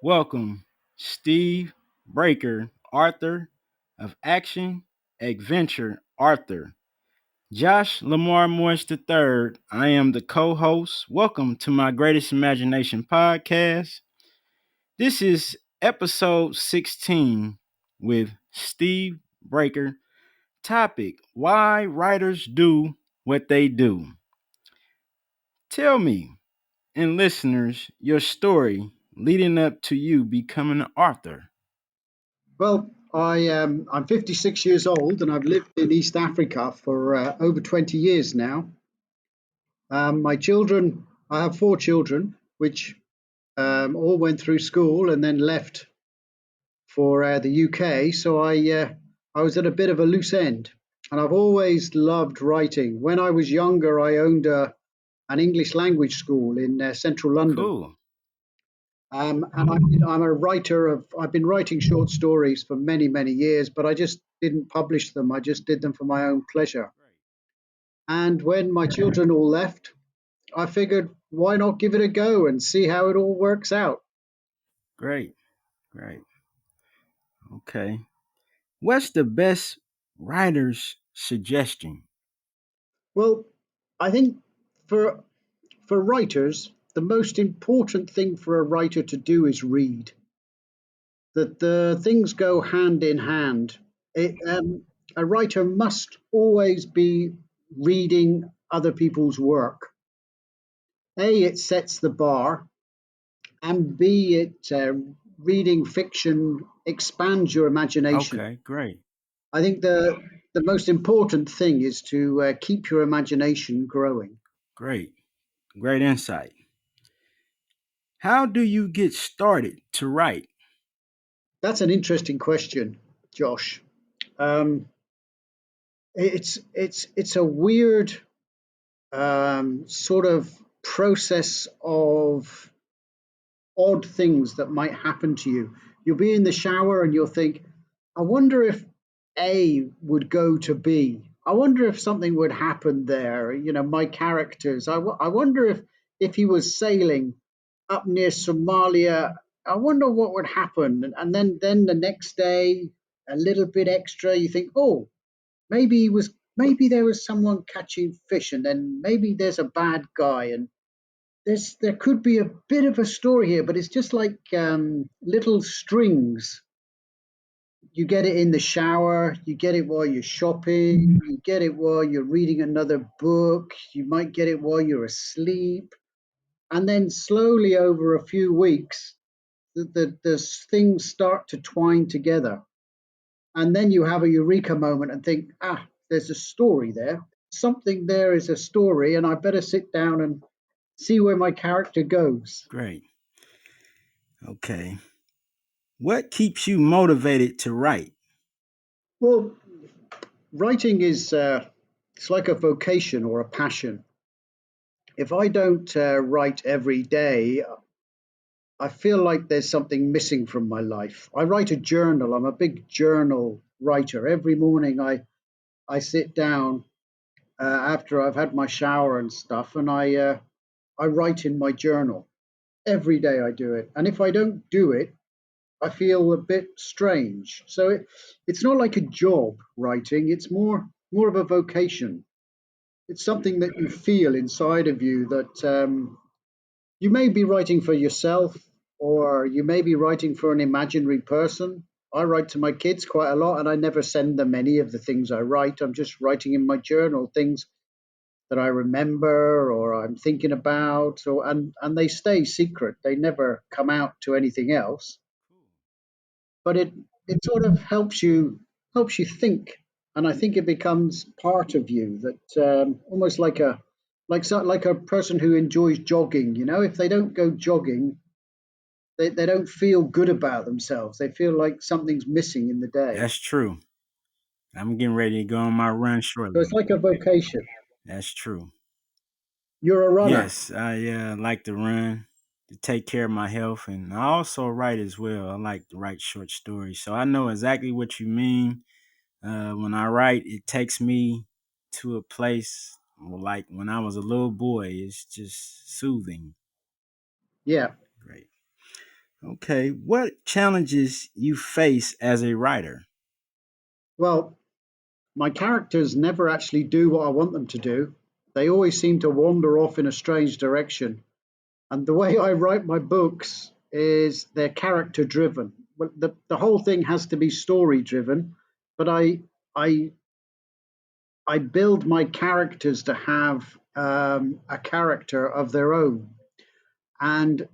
Welcome, Steve Breaker, author of Action Adventure Arthur. Josh Lamar Morris III. I am the co host. Welcome to my Greatest Imagination podcast. This is episode 16 with Steve Breaker. Topic: Why writers do what they do. Tell me, and listeners, your story leading up to you becoming an author. I'm 56 years old and I've lived in East Africa for over 20 years now. My children, I have four children, which all went through school and then left for the UK. I was at a bit of a loose end, and I've always loved writing. When I was younger, I owned an English language school in central London. Cool. I'm a writer of, I've been writing short stories for many, many years, but I just didn't publish them. I just did them for my own pleasure. And when my children all left, I figured, why not give it a go and see how it all works out? Great. Great. Okay. What's the best writer's suggestion? Well, I think for for writers, the most important thing for a writer to do is read. That the things go hand in hand. A writer must always be reading other people's work. A, it sets the bar, and B, reading fiction expands your imagination. Okay, great. I think the most important thing is to keep your imagination growing. Great. Great insight. How do you get started to write? That's an interesting question, Josh. Um, it's a weird sort of process of odd things that might happen to you. You'll be in the shower and you'll think, I wonder if A would go to B. I wonder if something would happen there. You know, my characters. I wonder if he was sailing up near Somalia. I wonder what would happen. And then the next day, a little bit extra. You think, oh, maybe there was someone catching fish, and then maybe there's a bad guy, and there could be a bit of a story here, but it's just like little strings. You get it in the shower, you get it while you're shopping, you get it while you're reading another book, you might get it while you're asleep, and then slowly over a few weeks, the things start to twine together, and then you have a eureka moment and think, ah, there's a story there. Something there is a story, and I better sit down and see where my character goes. Great. Okay. What keeps you motivated to write? Well, writing is it's like a vocation or a passion. If I don't write every day, I feel like there's something missing from my life. I write a journal. I'm a big journal writer. Every morning I sit down after I've had my shower and stuff, and I write in my journal. Every day I do it. And if I don't do it, I feel a bit strange. It's not like a job writing, it's more of a vocation. It's something that you feel inside of you that you may be writing for yourself, or you may be writing for an imaginary person. I write to my kids quite a lot and I never send them any of the things I write. I'm just writing in my journal things that I remember or I'm thinking about, and they stay secret. They never come out to anything else. But it sort of helps you think, and I think it becomes part of you. That almost like like a person who enjoys jogging. You know, if they don't go jogging, they don't feel good about themselves. They feel like something's missing in the day. That's true. I'm getting ready to go on my run So shortly. it's like a vocation. That's true. You're a runner. Yes, I like to run to take care of my health, and I also write as well. I like to write short stories, so I know exactly what you mean. When I write, it takes me to a place like when I was a little boy. It's just soothing. Yeah. Great. Okay, what challenges you face as a writer? Well, my characters never actually do what I want them to do. They always seem to wander off in a strange direction. And the way I write my books is they're character driven. Well, the whole thing has to be story driven, but I I build my characters to have a character of their own, and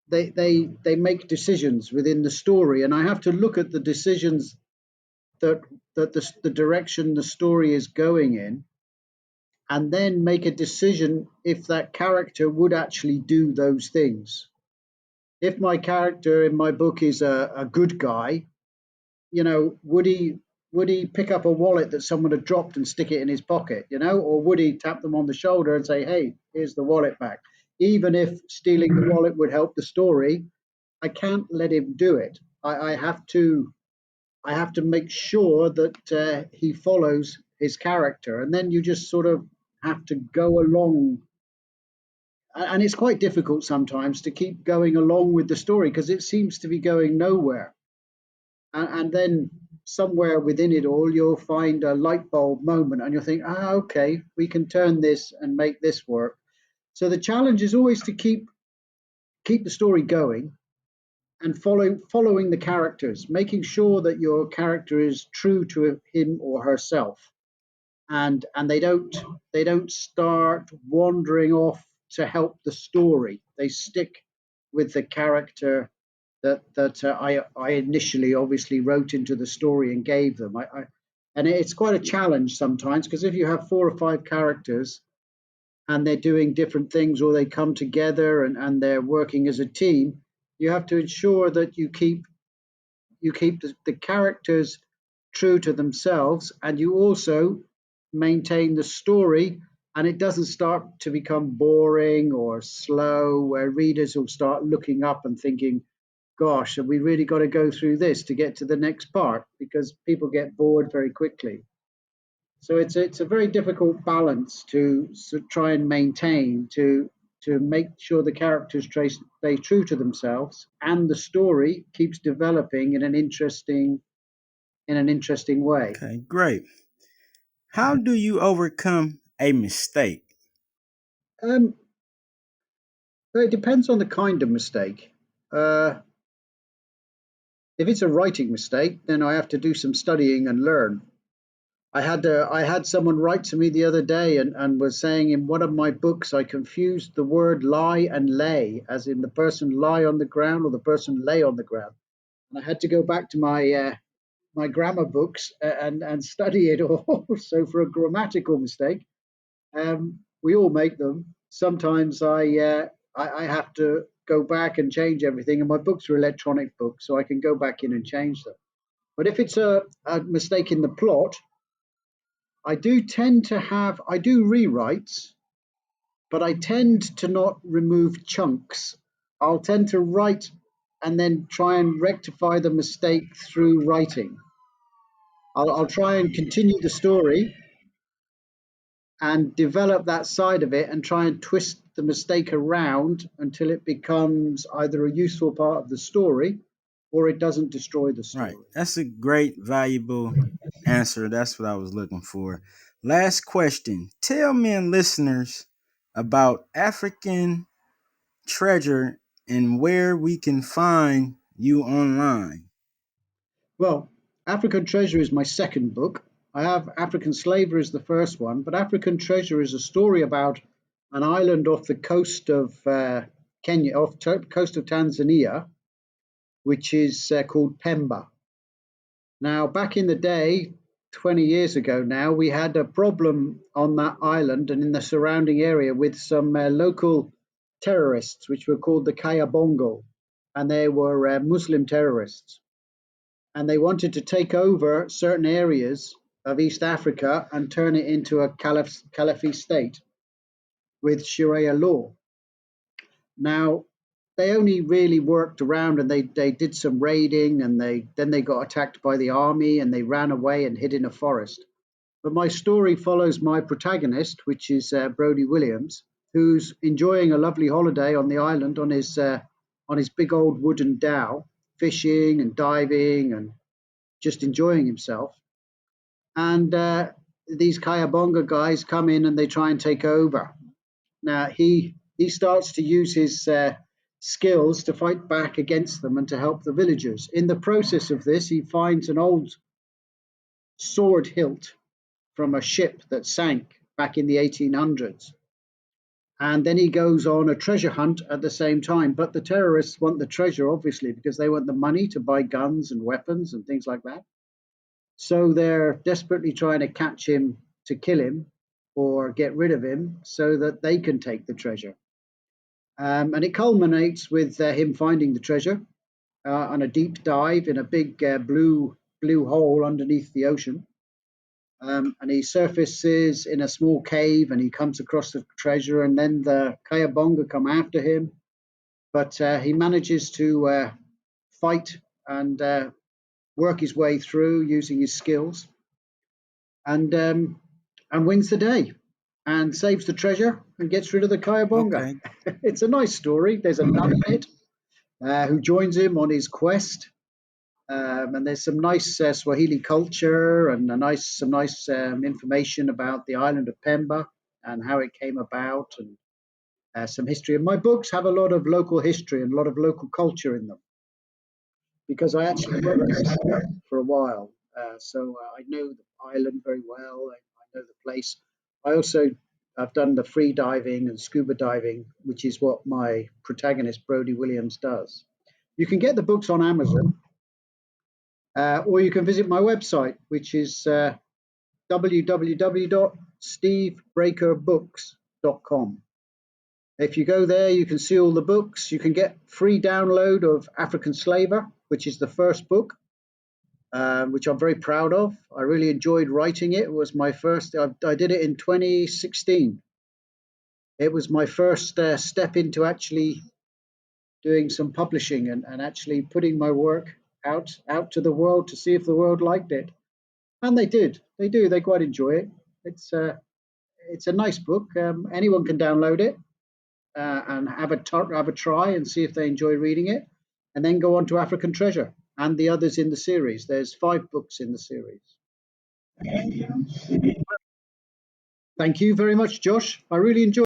they make decisions within the story, and I have to look at the decisions that the direction the story is going in, and then make a decision if that character would actually do those things. If my character in my book is a good guy, would he pick up a wallet that someone had dropped and stick it in his pocket, or would he tap them on the shoulder and say, "Hey, here's the wallet back"? Even if stealing the wallet would help the story, I can't let him do it. I have to make sure that he follows his character, and then you just sort of have to go along. And it's quite difficult sometimes to keep going along with the story because it seems to be going nowhere. And then somewhere within it all, you'll find a light bulb moment, and you'll think, okay, we can turn this and make this work. So the challenge is always to keep the story going and following the characters, making sure that your character is true to him or herself, and they don't start wandering off to help the story. They stick with the character that I initially obviously wrote into the story and gave them. And it's quite a challenge sometimes because if you have four or five characters and they're doing different things or they come together and they're working as a team, you have to ensure that you keep the characters true to themselves, and you also maintain the story, and it doesn't start to become boring or slow where readers will start looking up and thinking, gosh, have we really got to go through this to get to the next part? Because people get bored very quickly. So it's a very difficult balance to try and maintain to make sure the characters stay true to themselves and the story keeps developing in an interesting way. Okay, great. How do you overcome a mistake? Um, it depends on the kind of mistake. Uh, if it's a writing mistake, then I have to do some studying and learn. I had someone write to me the other day and was saying in one of my books I confused the word lie and lay, as in the person lie on the ground or the person lay on the ground. And I had to go back to my grammar books and study it all. So for a grammatical mistake, we all make them. Sometimes I have to go back and change everything, and my books are electronic books, so I can go back in and change them. But if it's a mistake in the plot, I do rewrites, but I tend to not remove chunks. I'll tend to write and then try and rectify the mistake through writing. I'll try and continue the story and develop that side of it and try and twist the mistake around until it becomes either a useful part of the story or it doesn't destroy the Right. story. That's a great, valuable answer. That's what I was looking for. Last question. Tell me and listeners about African Treasure and where we can find you online. Well, African Treasure is my second book. I have African Slavery as the first one, but African Treasure is a story about an island off the coast of Kenya, coast of Tanzania, which is called Pemba. Now, back in the day, 20 years ago now, we had a problem on that island and in the surrounding area with some local terrorists, which were called the Kayabongo, and they were Muslim terrorists. And they wanted to take over certain areas of East Africa and turn it into a Caliphate state with Sharia law. Now, they only really worked around and they did some raiding and they got attacked by the army and they ran away and hid in a forest. But my story follows my protagonist, which is Brody Williams, who's enjoying a lovely holiday on the island on his on his big old wooden dhow, fishing and diving and just enjoying himself. And these Kayabonga guys come in and they try and take over. Now he starts to use his skills to fight back against them and to help the villagers. In the process of this, he finds an old sword hilt from a ship that sank back in the 1800s. And then he goes on a treasure hunt at the same time. But the terrorists want the treasure, obviously, because they want the money to buy guns and weapons and things like that. So they're desperately trying to catch him to kill him or get rid of him so that they can take the treasure. And it culminates with him finding the treasure on a deep dive in a big blue hole underneath the ocean. And he surfaces in a small cave and he comes across the treasure, and then the Kayabonga come after him. But he manages to fight and work his way through using his skills, and wins the day and saves the treasure and gets rid of the Kayabonga. Okay. It's a nice story. There's a nun in it who joins him on his quest. And there's some nice Swahili culture and some nice information about the island of Pemba and how it came about, and some history. And my books have a lot of local history and a lot of local culture in them because I actually worked there for a while. So I know the island very well. I know the place. I've done the free diving and scuba diving, which is what my protagonist Brody Williams does. You can get the books on Amazon. Or you can visit my website, which is www.stevebreakerbooks.com. If you go there, you can see all the books. You can get free download of African Slaver, which is the first book, which I'm very proud of. I really enjoyed writing it. It was my first, I did it in 2016. It was my first step into actually doing some publishing and actually putting my work out to the world to see if the world liked it. And they did. They do. They quite enjoy it. It's a nice book. Anyone can download it and have a try and see if they enjoy reading it, and then go on to African Treasure and the others in the series. There's 5 books in the series. Thank you very much, Josh. I really enjoyed